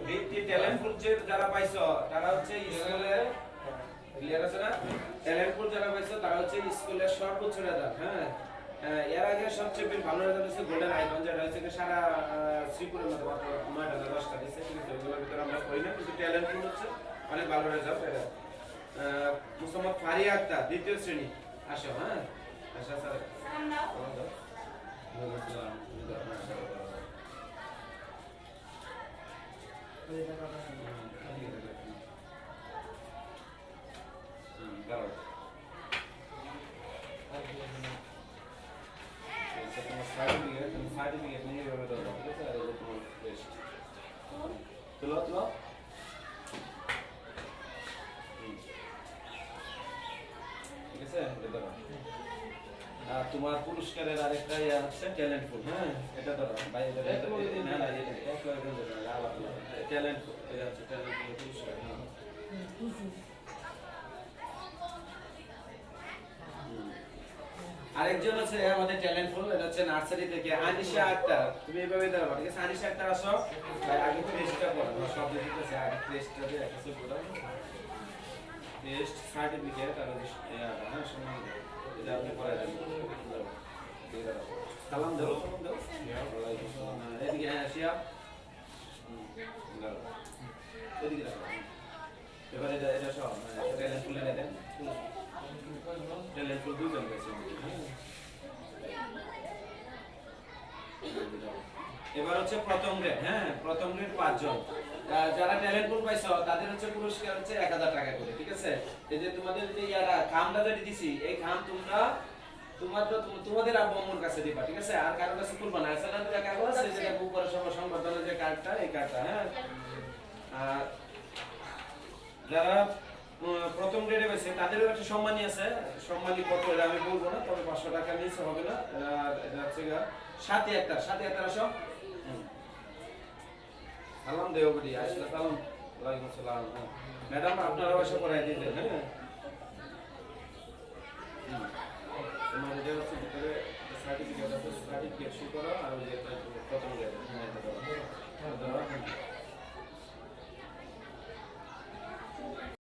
বৃত্তি ট্যালেন্ট পুল যারা পাইছো তারা হচ্ছে স্কুলে ক্লিয়ার আছে না? ট্যালেন্ট পুল যারা পাইছো তারা হচ্ছে স্কুলের সর্বোচ্চ রেজাল্ট। হ্যাঁ, এর আগে সবচেয়ে ভালো রেজাল্ট হচ্ছে গোল্ডেন আইকন, যেটা হচ্ছে সারা শ্রীপুরের মধ্যে মাত্র 9টা 10টা দিচ্ছে। ঠিক আছে, ওগুলোর ভিতরে আমরা করি না, কিন্তু ট্যালেন্ট পুল হচ্ছে অনেক ভালো রেজাল্ট। এটা মুসাম্মদ ফারিয়া আক্তার, 2য় শ্রেণী। আসো। হ্যাঁ, আচ্ছা স্যার সার্টিফিকেট নিয়ে এভাবে দাও, ঠিক আছে? আর এই যে তোমার টেস্ট তুলো তুলো। ঠিক আছে, এটা ধরো। আর তোমার পুরস্কারের আরেকটা ইয়া হচ্ছে ট্যালেন্ট ফুল। হ্যাঁ, এটা ধরো ভাই, এটা না না, এটা ট্যালেন্ট ফুল, এটা হচ্ছে ট্যালেন্ট ফুল পুরস্কার। আরেকজন আছে আমাদের ট্যালেন্ট ফুল, এটা হচ্ছে নার্সারি থেকে আনিশা আক্তার। তুমি এইভাবে দাঁড়াবো, ঠিক আছে? আনিশা আক্তার আসো। ভাই আগে টেস্টটা করো, শব্দ দিতেছে, আগে টেস্টটা দিয়ে একটা পুরো টেস্ট সার্টিফিকেট আর হ্যাঁ সম্মান দাও, এটা আপনি করাই দেন। সালাম দাও, সালাম দাও। এদিকে আসিয়া এদিকে রাখো। এবার এটা এটা সব ট্যালেন্ট ফুল এনে দেন। ট্যালেন্ট ফুল দুজন গেছে। এবার হচ্ছে প্রথম গ্রেড। হ্যাঁ, প্রথম গ্রেড 5 জন। যারা ট্যালেন্ট পুল পাইছো তাদের হচ্ছে পুরস্কার হচ্ছে 1000 টাকা করে। ঠিক আছে, এই যে তোমাদের যে ইয়ারা খামটা যেটা দিছি, এই খাম তোমরা তোমাদের আব্বুর কাছে দিবা। ঠিক আছে, আর কারো কাছে তুলবা না। আসলে যে কাগজ আছে, যেটা উপরে সংবর্ধনের যে কার্ডটা, এই কার্ডটা। হ্যাঁ, আর যারা প্রথম গ্রেডে পেয়েছে তাদেরও একটা সম্মানী আছে, সম্মানী কত এটা আমি বলবো না, তবে 500 টাকা নিচে হবে না। আর এটা হচ্ছে সাথে একটা আসো। সালাম দেও বডি, আসলে সালাম। ওয়ালাইকুম আসসালাম। ম্যাডাম আপনারা বসে পড়াই দিতেন। হ্যাঁ, তোমার এটা হচ্ছে ভিতরে সার্টিফিকেট আছে, সার্টিফিকেট শো করো। আর ওই যে প্রথম গ্রেড, হ্যাঁ এটা দাও।